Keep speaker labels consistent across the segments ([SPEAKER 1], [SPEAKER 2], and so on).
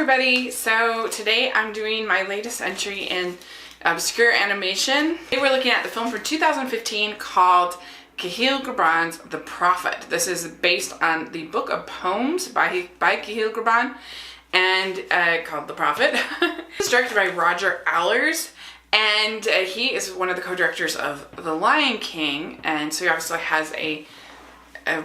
[SPEAKER 1] everybody! So today I'm doing my latest entry in obscure animation. Today we're looking at the film from 2015 called Kahlil Gibran's The Prophet. This is based on the book of poems by Kahlil Gibran and called The Prophet. It's directed by Roger Allers, and he is one of the co-directors of The Lion King, and so he obviously has a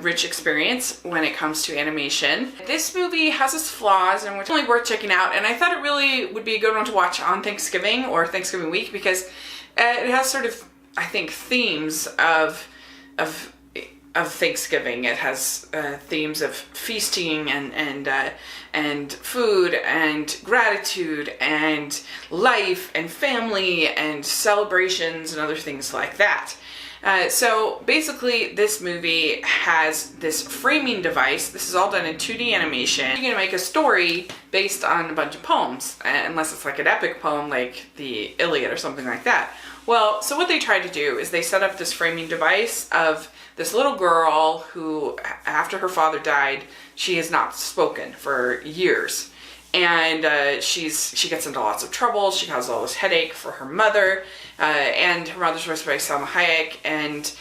[SPEAKER 1] rich experience when it comes to animation. This movie has its flaws and it's really worth checking out, and I thought it really would be a good one to watch on Thanksgiving or Thanksgiving week because it has sort of, I think, themes of Thanksgiving. It has themes of feasting and food and gratitude and life and family and celebrations and other things like that. So basically this movie has this framing device. This is all done in 2D animation. You're going to make a story based on a bunch of poems, unless it's like an epic poem like the Iliad or something like that. Well, so what they tried to do is they set up this framing device of this little girl who, after her father died, she has not spoken for years. And she gets into lots of trouble. She causes all this headache for her mother, and her mother's voiced by Salma Hayek, and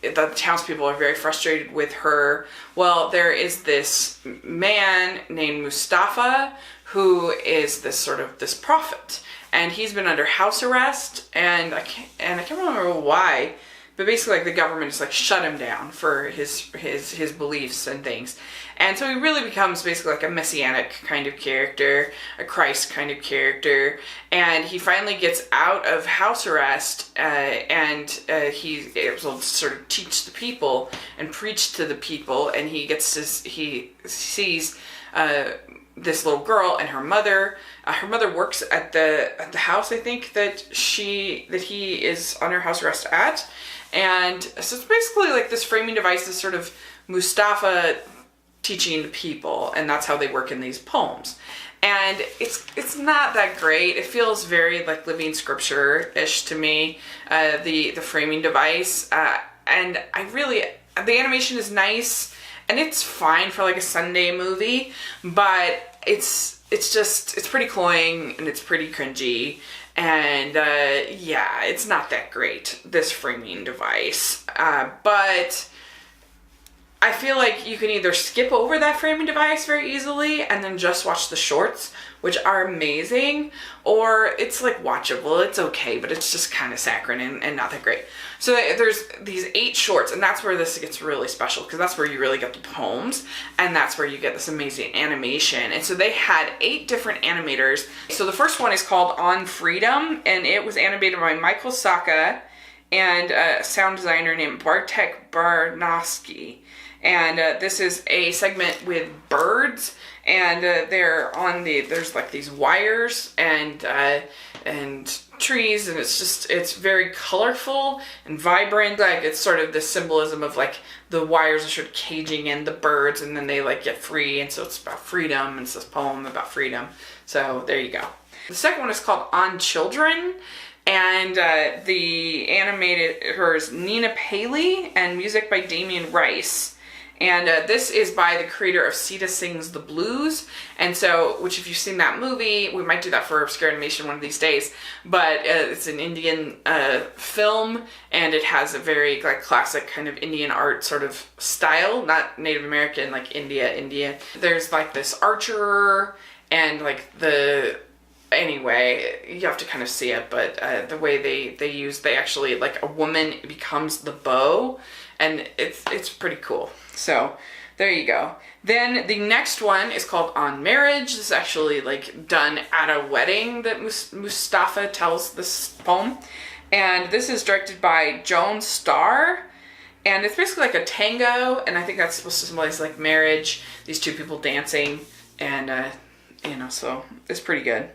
[SPEAKER 1] the townspeople are very frustrated with her. Well, there is this man named Mustafa who is this prophet, and he's been under house arrest, and I can't remember why. But basically, like, the government just shut him down for his beliefs and things. And so he really becomes basically like a messianic kind of character, a Christ kind of character. And he finally gets out of house arrest, and he's able to sort of teach the people and preach to the people. And he sees this little girl and her mother. Her mother works at the house, I think, that he is under house arrest at. And so it's basically like this framing device is sort of Mustafa teaching the people, and that's how they work in these poems. And it's not that great. It feels very like living scripture-ish to me, the framing device. And the animation is nice, and it's fine for like a Sunday movie, but it's pretty cloying and it's pretty cringy. And yeah, it's not that great, this framing device. But I feel like you can either skip over that framing device very easily and then just watch the shorts, which are amazing, or it's like watchable, it's okay, but it's just kind of saccharine and not that great. So there's these 8 shorts, and that's where this gets really special, because that's where you really get the poems, and that's where you get this amazing animation. And so they had 8 different animators. So the first one is called On Freedom, and it was animated by Michael Saka and a sound designer named Bartek Barnowski. And this is a segment with birds, and there's like these wires and trees, and it's very colorful and vibrant. Like, it's sort of the symbolism of like the wires are sort of caging in the birds, and then they like get free, and so it's about freedom, and it's this poem about freedom. So there you go. The second one is called On Children, and the animator is Nina Paley, and music by Damien Rice. And this is by the creator of Sita Sings the Blues, and so, which if you've seen that movie, we might do that for obscure animation one of these days, but it's an Indian film, and it has a very like classic kind of Indian art sort of style, not Native American, like India. There's like this archer, and like anyway, you have to kind of see it, but the way they actually, like, a woman becomes the bow, and it's pretty cool. So there you go. Then the next one is called On Marriage. This is actually like done at a wedding that Mustafa tells this poem. And this is directed by Joan Starr. And it's basically like a tango, and I think that's supposed to symbolize like marriage, these two people dancing, and so it's pretty good.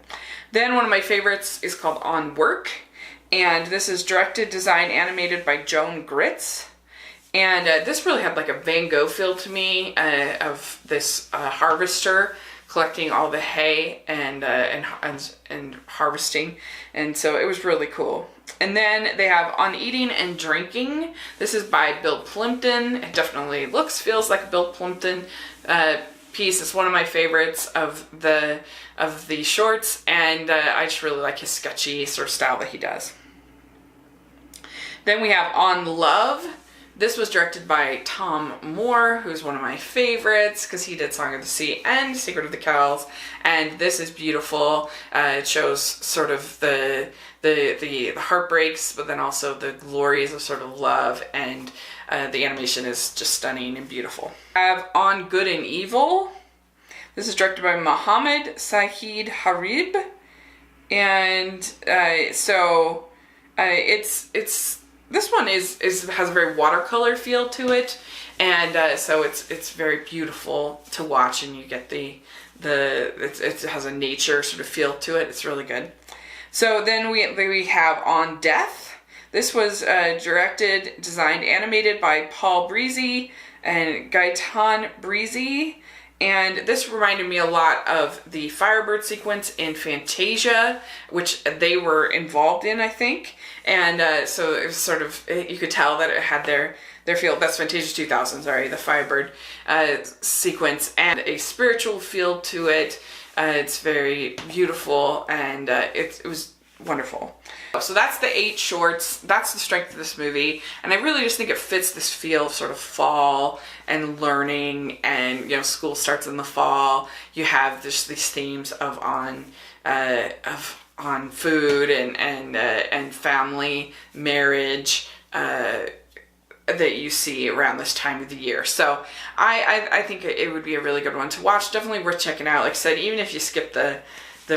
[SPEAKER 1] Then one of my favorites is called On Work, and this is directed, designed, animated by Joan Gritz. And this really had like a Van Gogh feel to me, of this harvester collecting all the hay and harvesting, and so it was really cool. And then they have On Eating and Drinking. This is by Bill Plimpton. It definitely feels like a Bill Plimpton piece. It's one of my favorites of the shorts, and I just really like his sketchy sort of style that he does. Then we have On Love. This was directed by Tom Moore, who's one of my favorites because he did Song of the Sea and Secret of the Kells, and this is beautiful. It shows sort of the heartbreaks, but then also the glories of sort of love, and the animation is just stunning and beautiful. I have On Good and Evil. This is directed by Mohammed Saeed Harib, and it's this one has a very watercolor feel to it, and so it's very beautiful to watch, and you get it has a nature sort of feel to it. It's really good. So then we have On Death. This was directed, designed, animated by Paul Breezy and Gaetan Breezy. And this reminded me a lot of the Firebird sequence in Fantasia, which they were involved in, I think. And so it was sort of, you could tell that it had their feel. That's Fantasia 2000, sorry, the Firebird sequence, and a spiritual feel to it. It's very beautiful, and it was wonderful. So that's the 8 shorts. That's the strength of this movie, and I really just think it fits this feel of sort of fall and learning, and school starts in the fall. You have these themes of on food and family, marriage, that you see around this time of the year. So I think it would be a really good one to watch. Definitely worth checking out. Like I said, even if you skip the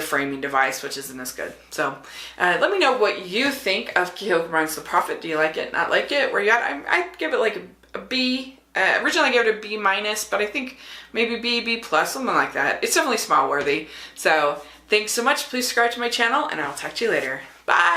[SPEAKER 1] framing device, which isn't as good. So let me know what you think of Kahlil Gibran's The Prophet. Do you like it? Not like it? Where you at? I'd give it like a B. Originally I gave it a B-, but I think maybe B+, something like that. It's definitely small worthy. So thanks so much. Please subscribe to my channel, and I'll talk to you later. Bye!